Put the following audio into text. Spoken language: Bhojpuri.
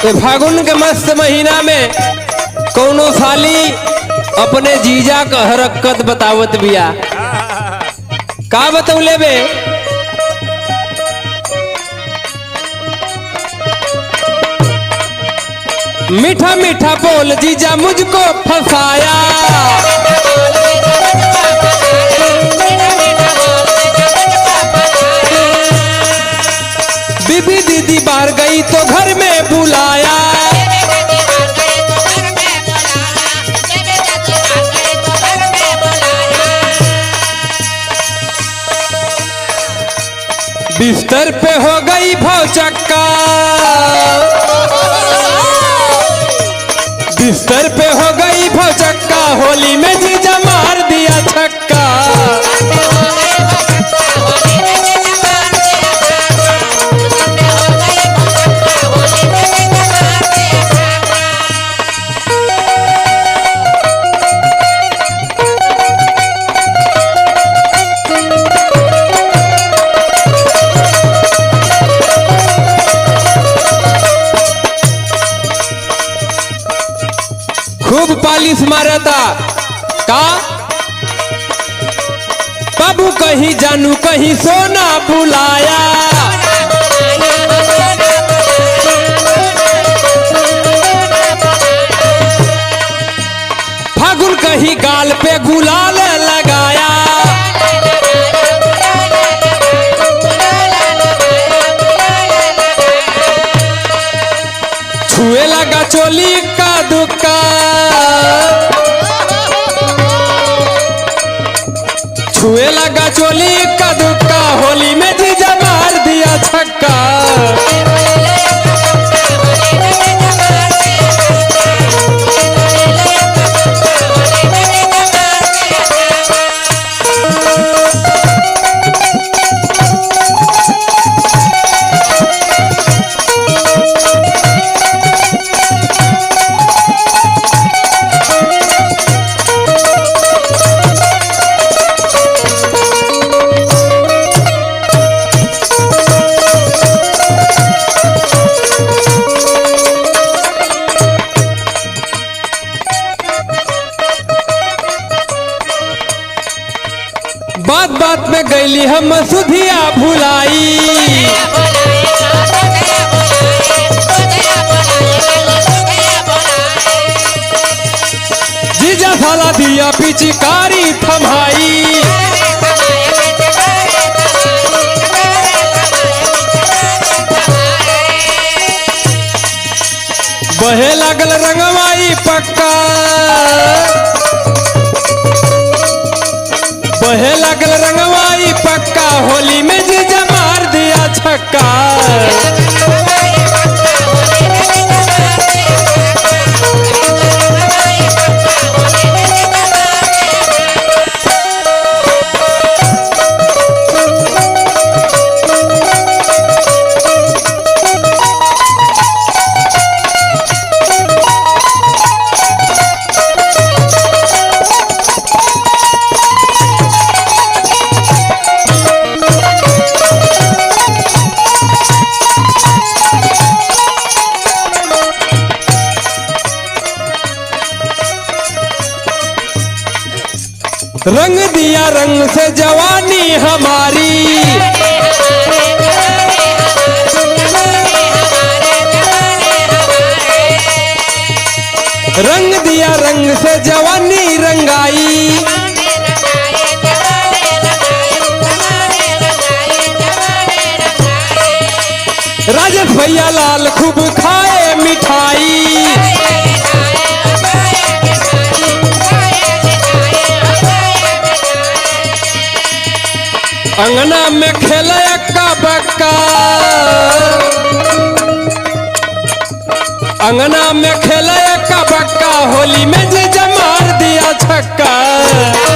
तो फागुन के मस्त महीना में कौनो साली अपने जीजा का हरकत बतावत बिया। का बतौले बे? मीठा मीठा बोल जीजा मुझको फंसाया, बीबी दीदी बाहर गई तो घर में बुलाया, बिस्तर पे हो गई भौचक्का, बिस्तर पे हो गई भौचक्का, होली में जीजा मार दिया छक्का। खूब पालिश मारा था का बाबू, कहीं जानू कहीं सोना बुलाया, फागुन कहीं गाल पे गुलाल लगाया, छुए लगा चोली का दुक्का, छुए लगा चोली का दुक्का, होली में जीजा मार दिया छक्का। बात बात में गईली हम सुधिया भुलाई, जीजा साला दिया पिचकारी थमाई, बहे लागल रंगवाई पक्का, बहे लागल रंगवाई पक्का, होली में जीजा मार दिया छक्का। रंग दिया रंग से जवानी हमारी, रंग दिया रंग से जवानी रंगाई, राजेश भैया लाल खूब खाए मिठाई, अंगना में खेले अक्का बक्का, अंगना में खेले अक्का बक्का, होली में जीजा मार दिया छक्का।